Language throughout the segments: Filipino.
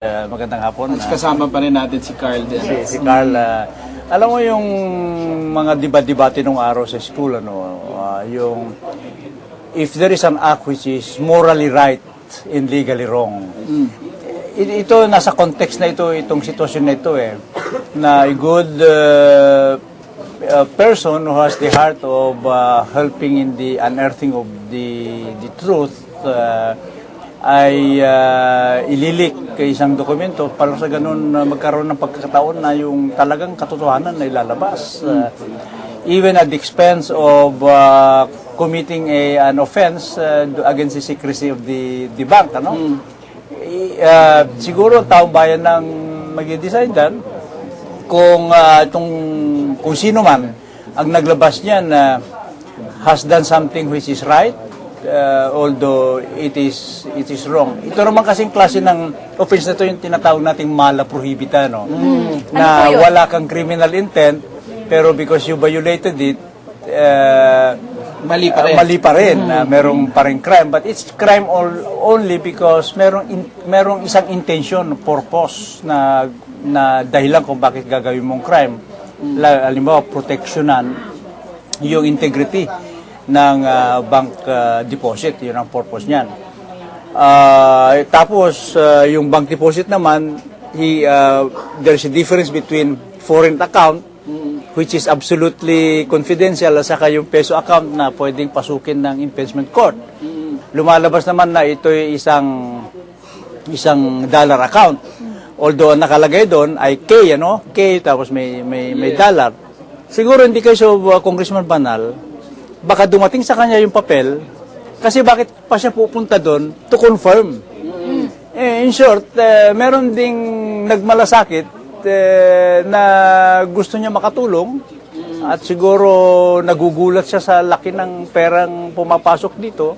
Magandang hapon. At kasama pa rin natin si Carl din. Si Carl, alam mo yung mga debate nung araw sa school, yung if there is an act which is morally right and legally wrong. Ito, nasa context na ito, itong sitwasyon na ito na a good person who has the heart of helping in the unearthing of the truth, ay ililik kay isang dokumento para sa ganun magkaroon ng pagkakataon na yung talagang katotohanan na ilalabas. Even at the expense of committing an offense against the secrecy of the bank. Siguro taong bayan ng mag-decide dan kung sino man ang naglabas niyan has done something which is right, although it is wrong. Ito naman kasing klase ng offense na ito yung tinatawag nating mala prohibita, na wala kang criminal intent, pero because you violated it, mali pa rin. Merong pa rin crime, but it's crime only because merong isang intention, purpose na dahilan kung bakit gagawin mong crime. Halimbawa, protectionan yung integrity ng bank deposit. Yun ang purpose niyan. Tapos, yung bank deposit naman, there's a difference between foreign account, which is absolutely confidential, at saka yung peso account na pwedeng pasukin ng impeachment court. Lumalabas naman na ito ay isang dollar account. Although nakalagay doon ay K, K, tapos may dollar. Siguro hindi kayo Congressman Banal, baka dumating sa kanya yung papel, kasi bakit pa siya pupunta doon to confirm? In short, meron ding nagmalasakit na gusto niya makatulong, at siguro nagugulat siya sa laki ng perang pumapasok dito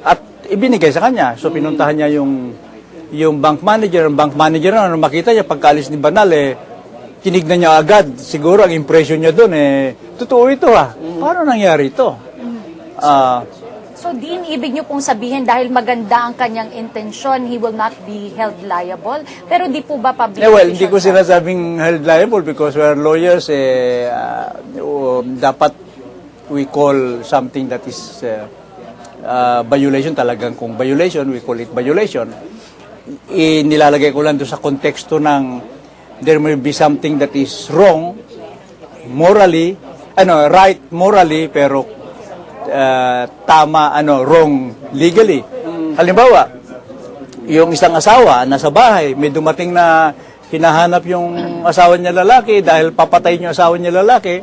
at ibinigay sa kanya. So pinuntahan niya yung bank manager. Ang bank manager na makita niya pagkaalis ni Banal, tinignan niya agad. Siguro ang impression niya doon, totoo ito Paano nangyari ito? So, Dean, ibig niyo pong sabihin dahil maganda ang kanyang intensyon, he will not be held liable? Pero di po ba public well, hindi ko sinasabing held liable because we are lawyers. Dapat we call something that is violation talagang. Kung violation, we call it violation. Nilalagay ko lang doon sa konteksto ng there may be something that is wrong morally, right morally, pero tama, wrong legally. Halimbawa, yung isang asawa nasa bahay, may dumating na hinahanap yung asawa niya lalaki dahil papatay yung asawa niya lalaki.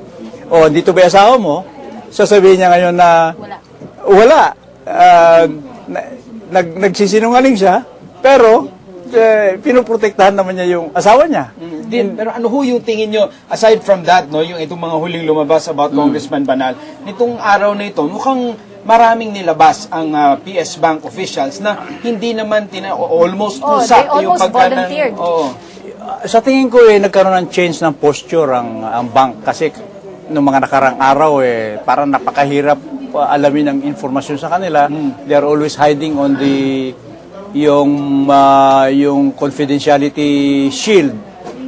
O, dito ba yung asawa mo? Sasabihin niya ngayon na wala. Nagsisinungaling siya, pero pinoprotektahan naman niya yung asawa niya. Pero ano yung tingin nyo, aside from that, yung itong mga huling lumabas about Congressman Banal, nitong araw na ito, mukhang maraming nilabas ang PS Bank officials na hindi naman almost usap yung pagkanan. Sa tingin ko, nagkaroon ng change ng posture ang bank, kasi noong mga nakarang araw, parang napakahirap alamin ang informasyon sa kanila. They are always hiding on yung confidentiality shield.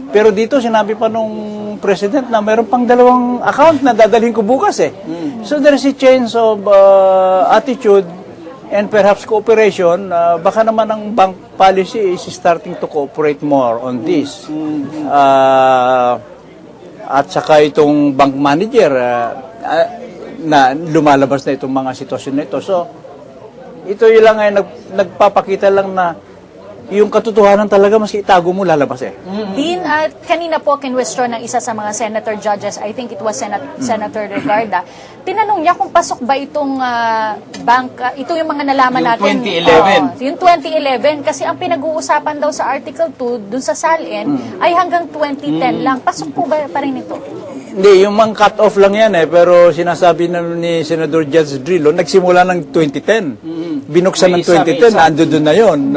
Pero dito sinabi pa nung president na meron pang 2 account na dadalhin ko bukas So there is a change of attitude and perhaps cooperation. Baka naman ang bank policy is starting to cooperate more on this. At saka itong bank manager na lumalabas na itong mga sitwasyon na ito. So ito yung lang nagpapakita lang na yung katotohanan talaga maski itago mo lalabas Dean, kanina po kinwestiyon ng isa sa mga senator judges, I think it was Senator Regarda, tinanong niya kung pasok ba itong bank, ito yung mga nalaman yung natin. 2011. Yung 2011, kasi ang pinag-uusapan daw sa Article 2, dun sa SALN, ay hanggang 2010 lang. Pasok po ba pa rin ito? Hindi, yung mga cut-off lang yan pero sinasabi na ni Senator Judge Drillo, nagsimula ng 2010. Binuksan ng 2010, ando doon na yun.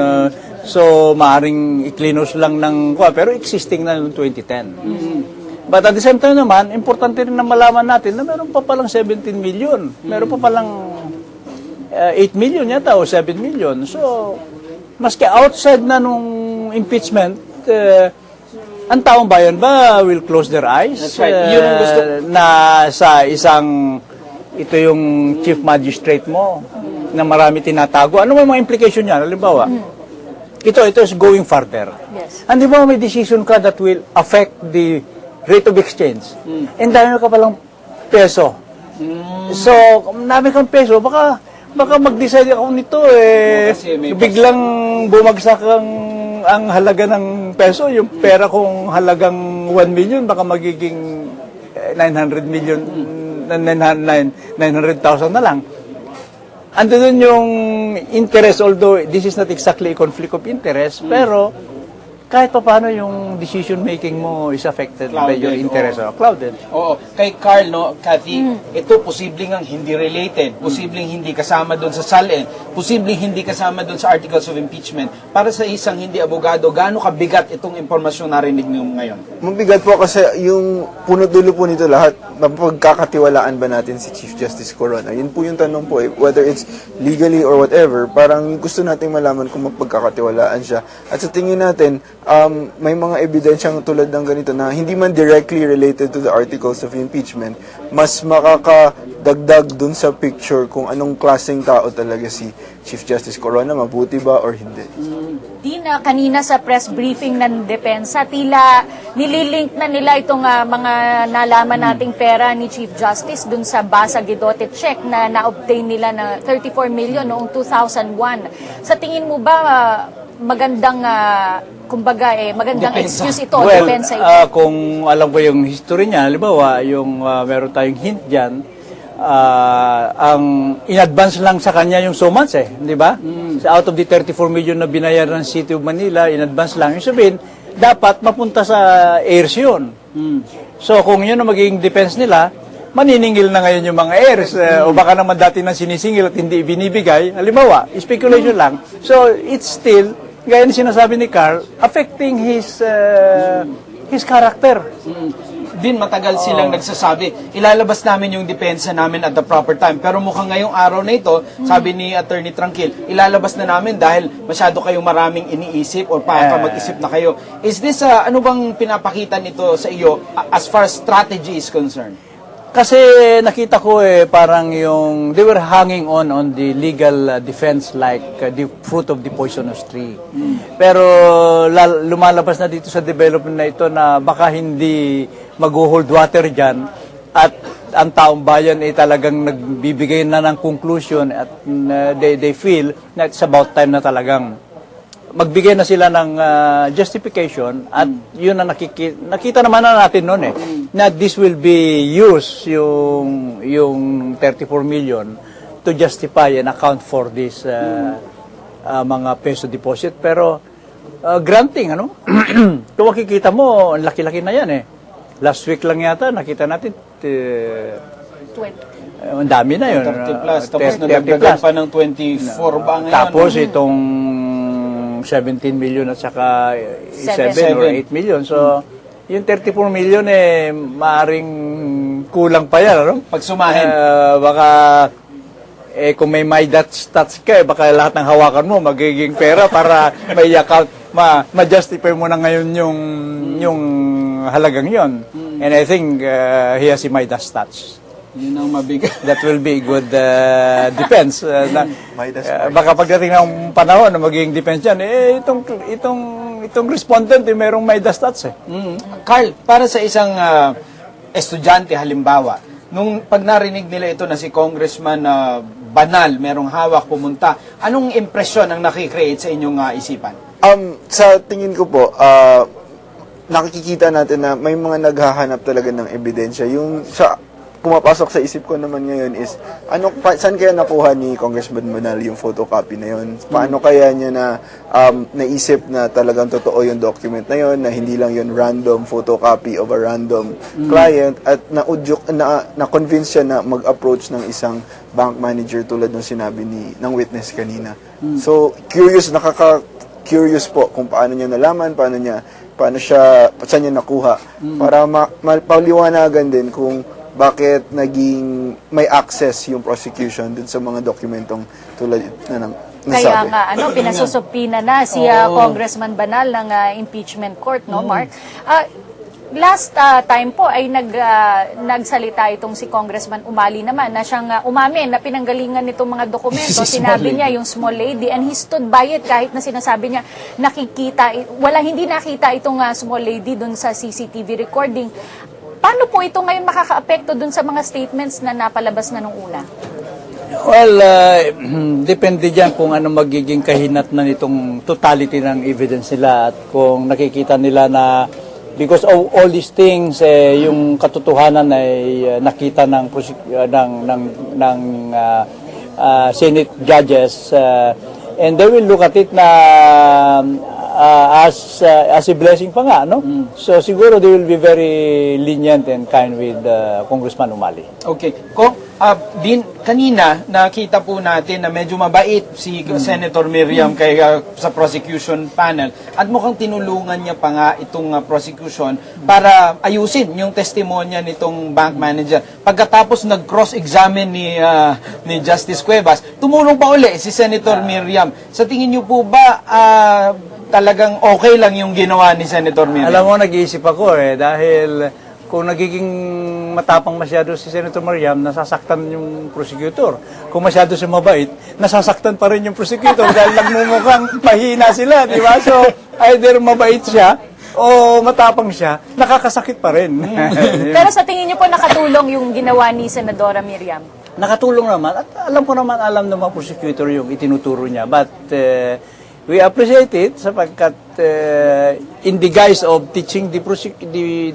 So, maaaring iklinos lang ng pero existing na noong 2010. But at the same time naman, importante rin na malaman natin na meron pa palang 17 million. Meron pa palang 8 million yata o 7 million. So, maski outside na nung impeachment, ang taong bayan ba will close their eyes? That's right. Yun ang gusto. Na sa isang, ito yung chief magistrate mo, na marami tinatago. Ano mo mga implication niya? Halimbawa, ito is going further. Yes. And di ba may decision ka that will affect the rate of exchange? And dahil ka palang peso. So, namin kang peso, baka mag-decide ako nito Kasi may biglang bumagsak ang halaga ng peso, yung pera kong halagang 1 million, baka magiging 900 million, 900,000 na lang. Ando dun yung interest, although this is not exactly a conflict of interest, pero kahit pa paano yung decision making mo is affected by your Clouded, interest. Clouded. Oo. Kay Carl, no, Cathy, ito posibleng ang hindi related, posibleng hindi kasama doon sa SALN, posibleng hindi kasama doon sa articles of impeachment. Para sa isang hindi abogado, gaano kabigat itong impormasyon narinig niyo ngayon? Mabigat po kasi yung punot-dulo po nito lahat, mapagkakatiwalaan ba natin si Chief Justice Corona? Yun po yung tanong po, whether it's legally or whatever, parang gusto nating malaman kung mapagkakatiwalaan siya. At sa tingin natin, may mga ebidensyang tulad ng ganito na hindi man directly related to the articles of impeachment, mas makakadagdag dun sa picture kung anong klaseng tao talaga si Chief Justice Corona, mabuti ba or hindi. Dina, kanina sa press briefing ng depensa, tila nililink na nila itong mga nalaman nating pera ni Chief Justice dun sa Basa Guidote check na na-obtain nila na 34 million noong 2001. Sa tingin mo ba magandang magandang Depensa. excuse ito, Well, depensa ito? kung alam ko yung history niya, halimbawa, yung meron tayong hint dyan, ang in-advance lang sa kanya yung summons di ba? So, out of the 34 million na binayaran ng City of Manila, in-advance lang. Yung sabihin, dapat mapunta sa heirs yun. So, kung yun ang magiging defense nila, maniningil na ngayon yung mga heirs, o baka naman dati nang sinisingil at hindi binibigay. Halimbawa, speculation lang. So, it's still, gaya na sinasabi ni Carl, affecting his character. Din matagal silang nagsasabi, ilalabas namin yung depensa namin at the proper time. Pero mukhang ngayong araw na ito, sabi ni Attorney Tranquil, ilalabas na namin dahil masyado kayong maraming iniisip or mag-isip na kayo. Is this, ano bang pinapakita nito sa iyo as far as strategy is concerned? Kasi nakita ko parang yung they were hanging on the legal defense like the fruit of the poisonous tree. Pero lumalabas na dito sa development na ito na baka hindi mag-hold water dyan at ang taong bayan ay talagang nagbibigay na ng conclusion at they feel na it's about time na talagang magbigay na sila ng justification at yun na nakita naman na natin noon na this will be used yung 34 million to justify and account for this mga peso deposit pero granting kung makikita mo ang laki-laki na yan last week lang yata nakita natin 20. ang dami na yun 30 plus tapos 30 nadagdagan plus. pa ng 24 ba ngayon? Tapos itong 17 million at saka 7 or 8 million. So, yung 34 million maaring kulang pa yan, ano? Pagsumahin. Baka kung may stats ka, baka lahat ng hawakan mo magiging pera para may account, ma-justify mo na ngayon yung halagang yon. And I think he has the Midas stats. Yun ang mabigat. That will be good defense. Midas Baka pagdating ng panahon na magiging defense yan, itong respondent, merong Midas stats Carl, para sa isang estudyante halimbawa, nung pag narinig nila ito na si Congressman Banal, merong hawak pumunta, anong impresyon ang nakikreate sa inyong isipan? Sa tingin ko po, nakikita natin na may mga naghahanap talaga ng ebidensya. Yung pumapasok sa isip ko naman ngayon is, saan kaya nakuha ni Congressman Manal yung photocopy na yun? Paano kaya niya naisip na talagang totoo yung document na yun, na hindi lang yun random photocopy of a random client, at na-convince siya na mag-approach ng isang bank manager tulad ng sinabi ng witness kanina. So, nakaka-curious po kung paano niya nalaman, saan niya nakuha, para mapaliwanagan din kung bakit naging may access yung prosecution dun sa mga dokumentong tulad na Kaya nasabi. nga, pinasusumpina na si Congressman Banal ng impeachment court, no, Mark? Last time po ay nagsalita itong si Congressman Umali naman na siyang umamin na pinanggalingan nitong mga dokumento. Si Sinabi Small niya yung small lady and he stood by it kahit na sinasabi niya hindi nakita itong small lady dun sa CCTV recording. Paano po ito ngayon makakaapekto dun sa mga statements na napalabas na nung una? Well, depende dyan kung ano magiging kahinat na nitong totality ng evidence nila at kung nakikita nila na because of all these things, yung katotohanan ay nakita ng Senate judges, and they will look at it na as a blessing pa nga, no? So siguro they will be very lenient and kind with Congressman Umali. Okay. Din, kanina, nakita po natin na medyo mabait si Senator Miriam sa prosecution panel at mukhang tinulungan niya pa nga itong prosecution para ayusin yung testimonya nitong bank manager. Pagkatapos nag-cross-examine ni Justice Cuevas, tumulong pa uli si Senator Miriam. Sa tingin niyo po ba talagang okay lang yung ginawa ni Senator Miriam? Alam mo, nag-iisip ako dahil kung nagiging matapang masyado si Senator Miriam, nasasaktan yung prosecutor. Kung masyado siya mabait, nasasaktan pa rin yung prosecutor dahil nagmumukhang mahina sila, di ba? So, either mabait siya o matapang siya, nakakasakit pa rin. Pero sa tingin niyo po nakatulong yung ginawa ni Senadora Miriam? Nakatulong naman at alam ng mga prosecutor yung itinuturo niya. But we appreciate it sapagkat in the guise of teaching the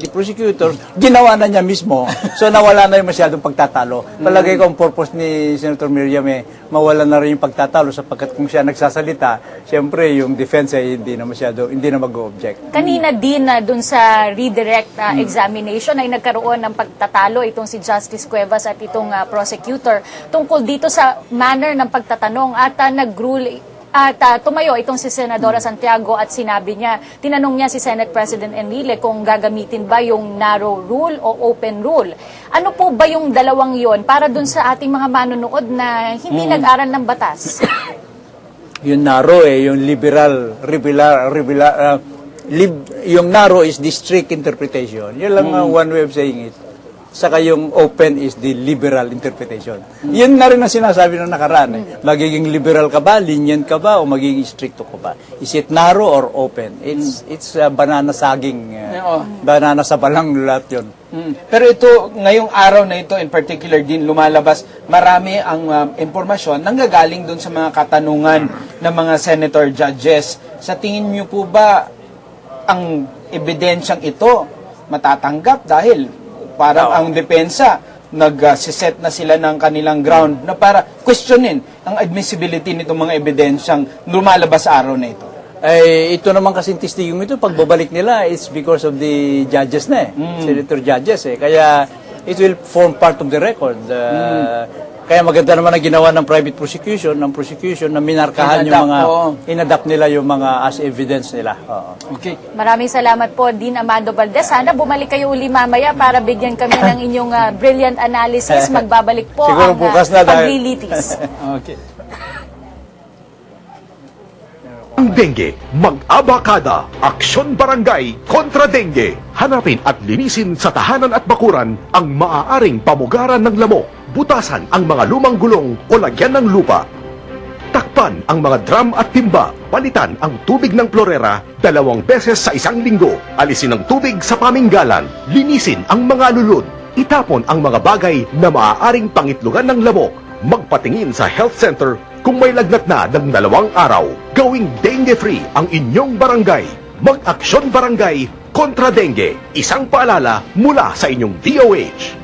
prosecutors, ginawa na niya mismo. So nawala na yung masyadong pagtatalo. Palagay ko ang purpose ni Senator Miriam mawala na rin yung pagtatalo sapagkat kung siya nagsasalita, siyempre yung defense hindi na mag-object. Kanina din dun sa redirect examination ay nagkaroon ng pagtatalo itong si Justice Cuevas at itong prosecutor tungkol dito sa manner ng pagtatanong at nag-rule at tumayo itong si Senadora Santiago at tinanong niya si Senate President Enrile kung gagamitin ba yung narrow rule o open rule. Ano po ba yung dalawang yon para dun sa ating mga manonood na hindi nag-aral ng batas? Yung narrow yung yung narrow is the strict interpretation. Yun lang one way of saying it. Saka yung open is the liberal interpretation. Yun na rin ang sinasabi ng nakaraan. Magiging liberal ka ba, lenient ka ba, o magiging stricto ka ba? Is it narrow or open? It's banana saging. Banana sa balang lahat yun. Pero ito, ngayong araw na ito, in particular din lumalabas, marami ang impormasyon nanggagaling doon sa mga katanungan ng mga senator judges. Sa tingin niyo po ba ang ebidensyang ito matatanggap dahil parang ang depensa nag-set na sila ng kanilang ground na para questionin ang admissibility nitong mga ebidensyang lumalabas sa araw na ito? Ito naman kasing testigong ito, pagbabalik nila, it's because of the judges senator judges Kaya it will form part of the record. Kaya maganda naman ang ginawa ng private prosecution, na minarkahan yung mga, inadapt nila yung mga as evidence nila. Okay. Maraming salamat po, Dean Amado Valdez. Sana bumalik kayo uli mamaya para bigyan kami ng inyong brilliant analysis. Magbabalik po Siguro ang bukas na paglilitis. Okay. Ang dengue, mag-abakada, Aksyon Barangay kontra dengue. Hanapin at linisin sa tahanan at bakuran ang maaaring pamugaran ng lamok. Butasan ang mga lumang gulong o lagyan ng lupa. Takpan ang mga drum at timba. Palitan ang tubig ng klorera 2 beses sa 1 linggo. Alisin ang tubig sa paminggalan. Linisin ang mga lulod. Itapon ang mga bagay na maaaring pangitlugan ng lamok. Magpatingin sa health center kung may lagnat na ng 2 araw. Gawing dengue-free ang inyong barangay. Mag-Aksyon Barangay kontra dengue. Isang paalala mula sa inyong DOH.